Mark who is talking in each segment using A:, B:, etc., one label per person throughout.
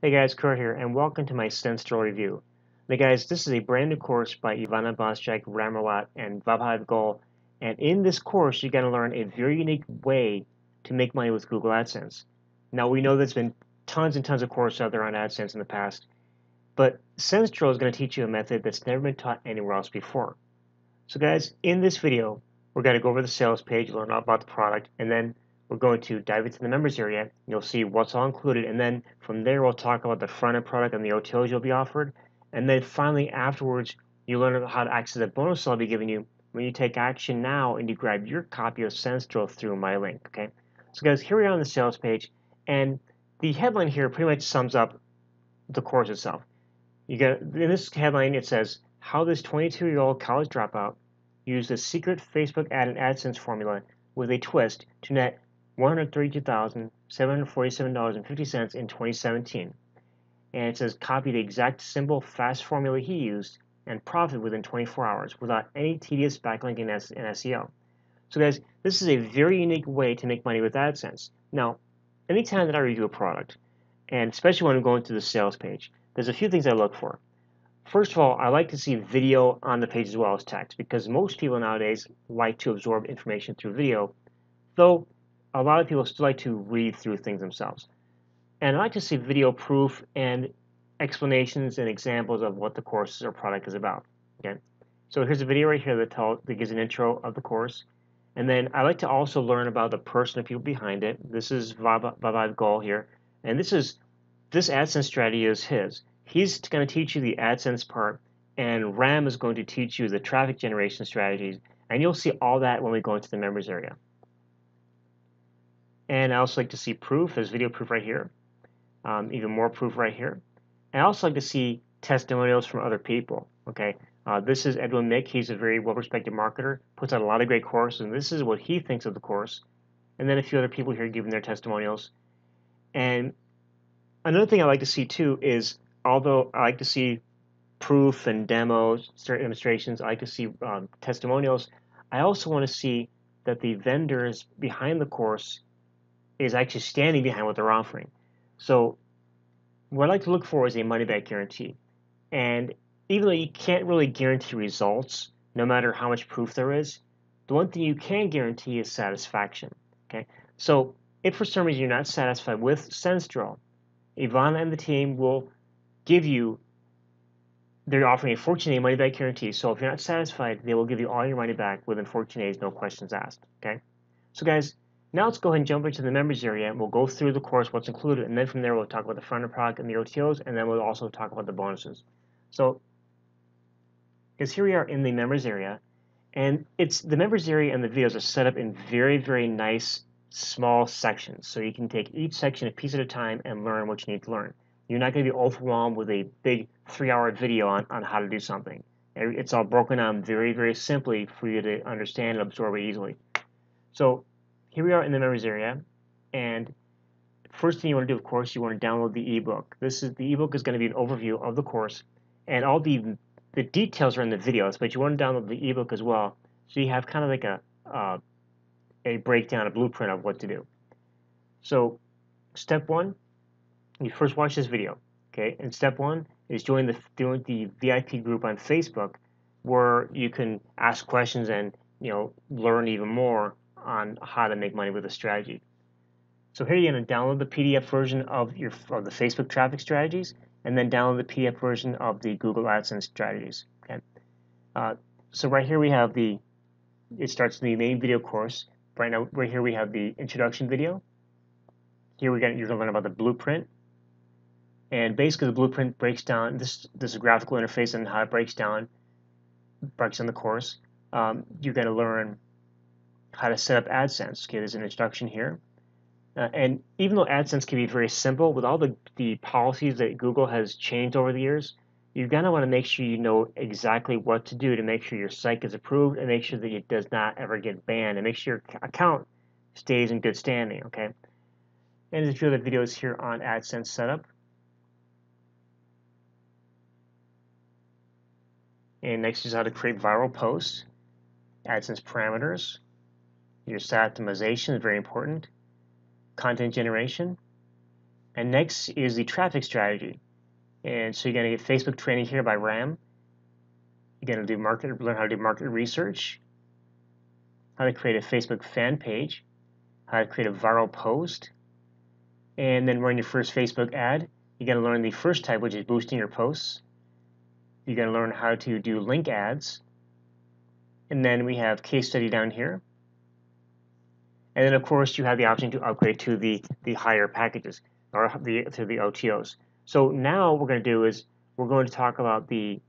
A: Hey guys, Kurt here, and welcome to my SenseDrill review. Now guys, this is a brand new course by Ivana, bosnjak, rawat, and vaibhav goel. And in this course, you're going to learn a very unique way to make money with Google AdSense. Now we know there's been tons and tons of courses out there on AdSense in the past, but SenseDrill is going to teach you a method that's never been taught anywhere else before. So guys, in this video, we're going to go over the sales page, learn all about the product, and then we're going to dive into the members area. You'll see what's all included, and then from there we'll talk about the front-end product and the OTOs you'll be offered. And then finally, afterwards, you learn how to access the bonus I'll be giving you when you take action now and you grab your copy of SenseDrill through my link. Okay. So guys, here we are on the sales page, and the headline here pretty much sums up the course itself. You get in this headline, it says how this 22-year-old college dropout used a secret Facebook ad and AdSense formula with a twist to net $132,747.50 in 2017. And it says copy the exact simple, fast formula he used and profit within 24 hours without any tedious backlinking and SEO. So guys, this is a very unique way to make money with AdSense. Now, anytime that I review a product, and especially when I'm going to the sales page, there's a few things I look for. First of all, I like to see video on the page as well as text because most people nowadays like to absorb information through video, though a lot of people still like to read through things themselves. And I like to see video proof and explanations and examples of what the course or product is about. Okay, so here's a video right here that gives an intro of the course. And then I like to also learn about the person and people behind it. This is vaibhav goel here. And this AdSense strategy is his. He's going to teach you the AdSense part, and Ram is going to teach you the traffic generation strategies, and you'll see all that when we go into the members area. And I also like to see proof. There's video proof right here, even more proof right here. I also like to see testimonials from other people. Okay, this is Edwin Mick. He's a very well-respected marketer, puts out a lot of great courses, and this is what he thinks of the course. And then a few other people here giving their testimonials. And another thing I like to see too is, although I like to see proof and demos, demonstrations, I like to see testimonials, I also want to see that the vendors behind the course is actually standing behind what they're offering. So what I like to look for is a money-back guarantee. And even though you can't really guarantee results, no matter how much proof there is, the one thing you can guarantee is satisfaction. Okay, so if for some reason you're not satisfied with SenseDrill, Ivana and the team will give you, they're offering a 14-day money-back guarantee. So if you're not satisfied, they will give you all your money back within 14 days, no questions asked. Okay. So guys, now let's go ahead and jump into the members area. And we'll go through the course, what's included, and then from there we'll talk about the front-end product and the OTOs, and then we'll also talk about the bonuses. So, because here we are in the members area, and the members area and the videos are set up in very, very nice small sections. So you can take each section a piece at a time and learn what you need to learn. You're not going to be overwhelmed with a big 3-hour video on how to do something. It's all broken down very, very simply for you to understand and absorb it easily. So here we are in the members area, and first thing you want to do, of course, you want to download the ebook. The ebook is going to be an overview of the course, and all the details are in the videos, but you want to download the ebook as well, so you have kind of like a breakdown, a blueprint of what to do. So step one, you first watch this video, okay? And step one is join the VIP group on Facebook, where you can ask questions and learn even more on how to make money with a strategy. So here you're going to download the PDF version of the Facebook traffic strategies, and then download the PDF version of the Google AdSense strategies. Okay. So right here we have it starts the main video course. Right now, right here we have the introduction video. Here you're going to learn about the blueprint, and basically the blueprint breaks down this is a graphical interface and how it breaks down the course. You're going to learn how to set up AdSense. Okay, there's an introduction here. And even though AdSense can be very simple, with all the policies that Google has changed over the years, you're going to want to make sure you know exactly what to do to make sure your site gets approved and make sure that it does not ever get banned and make sure your account stays in good standing, okay? And there's a few other videos here on AdSense setup. And next is how to create viral posts, AdSense parameters, your site optimization is very important, content generation, And next is the traffic strategy. And so you're going to get Facebook training here by Ram. You're going to learn how to do market research, how to create a Facebook fan page, how to create a viral post, and then run your first Facebook ad. You're going to learn the first type, which is boosting your posts. You're going to learn how to do link ads. And then we have case study down here. And then, of course, you have the option to upgrade to the higher packages or to the OTOs. So now what we're going to do is we're going to talk about the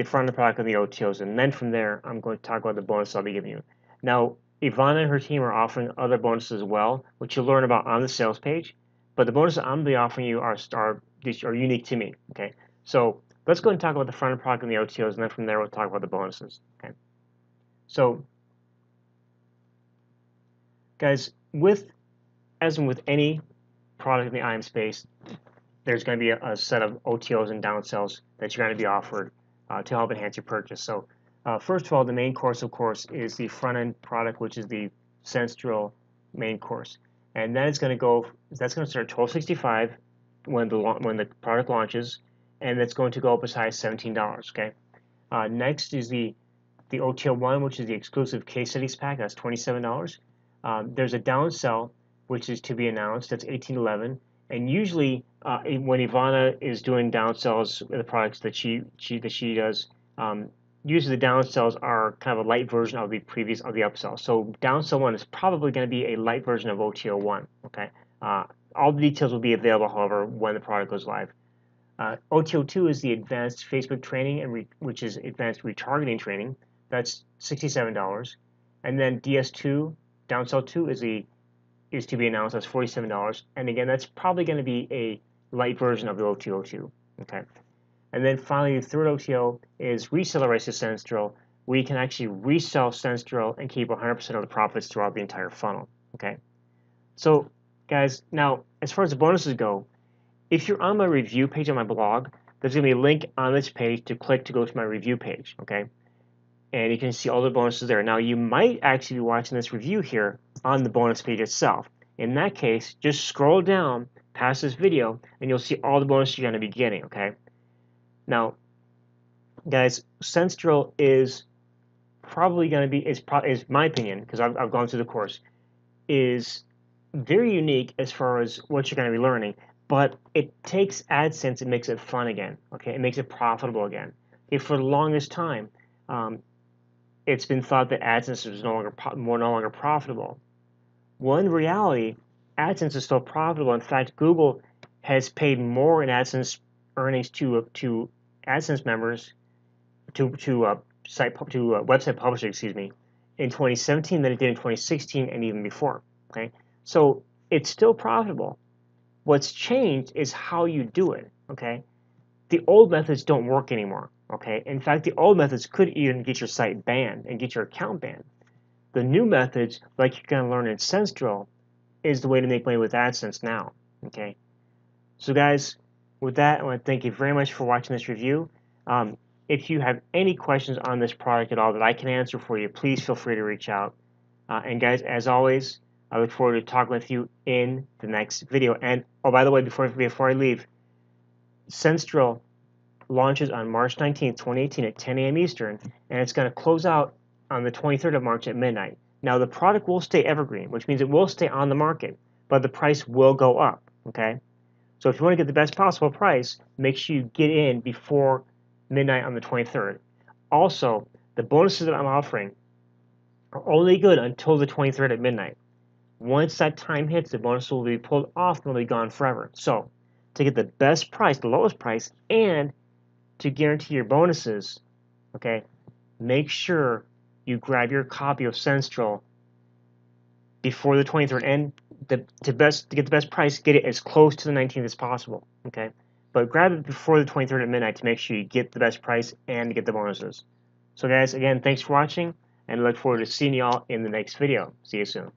A: front of the product and the OTOs, and then from there, I'm going to talk about the bonuses I'll be giving you. Now, Ivana and her team are offering other bonuses as well, which you'll learn about on the sales page. But the bonuses I'm going to be offering you are unique to me. Okay, so let's go and talk about the front of the product and the OTOs, and then from there we'll talk about the bonuses. Okay, so guys, as with any product in the IM space, there's going to be a set of OTOs and downsells that you're going to be offered to help enhance your purchase. So first of all, the main course, of course, is the front-end product, which is the SenseDrill main course. And that's going to start at $12.65 when the product launches, and that's going to go up as high as $17, okay? Next is the OTO 1, which is the exclusive case studies pack. That's $27. There's a downsell, which is to be announced. That's $18.11. And usually, when Ivana is doing downsells with the products that she does, usually the downsells are kind of a light version of the upsell. So downsell 1 is probably going to be a light version of OTO 1. Okay. All the details will be available, however, when the product goes live. OTO 2 is the advanced Facebook training, which is advanced retargeting training. That's $67. And then DS2, downsell 2 is to be announced. That's $47. And again, that's probably going to be a light version of the OTO 2. Okay. And then finally, the third OTO is reseller rights to SenseDrill, where you can actually resell SenseDrill and keep 100% of the profits throughout the entire funnel. Okay. So, guys, now as far as the bonuses go, if you're on my review page on my blog, there's going to be a link on this page to click to go to my review page. Okay. And you can see all the bonuses there. Now, you might actually be watching this review here on the bonus page itself. In that case, just scroll down past this video, and you'll see all the bonuses you're going to be getting, okay? Now, guys, SenseDrill is probably going to be, is my opinion, because I've gone through the course, is very unique as far as what you're going to be learning, but it takes AdSense and makes it fun again, okay? It makes it profitable again. Okay, for the longest time, it's been thought that AdSense is no longer profitable. Well, in reality, AdSense is still profitable. In fact, Google has paid more in AdSense earnings to AdSense members, to website publishers, excuse me, in 2017 than it did in 2016 and even before. Okay, so it's still profitable. What's changed is how you do it. Okay, the old methods don't work anymore. Okay, in fact, the old methods could even get your site banned and get your account banned. The new methods, like you're going to learn in SenseDrill, is the way to make money with AdSense now. Okay, so guys, with that, I want to thank you very much for watching this review. If you have any questions on this product at all that I can answer for you, please feel free to reach out. And guys, as always, I look forward to talking with you in the next video. And oh, by the way, before I leave, SenseDrill launches on March 19th, 2018 at 10 a.m. Eastern, and it's going to close out on the 23rd of March at midnight. Now, the product will stay evergreen, which means it will stay on the market, but the price will go up, okay? So if you want to get the best possible price, make sure you get in before midnight on the 23rd. Also, the bonuses that I'm offering are only good until the 23rd at midnight. Once that time hits, the bonus will be pulled off and will be gone forever. So, to get the best price, the lowest price, and to guarantee your bonuses, okay, make sure you grab your copy of SenseDrill before the 23rd, and to get the best price, get it as close to the 19th as possible, okay? But grab it before the 23rd at midnight to make sure you get the best price and get the bonuses. So guys, again, thanks for watching, and I look forward to seeing you all in the next video. See you soon.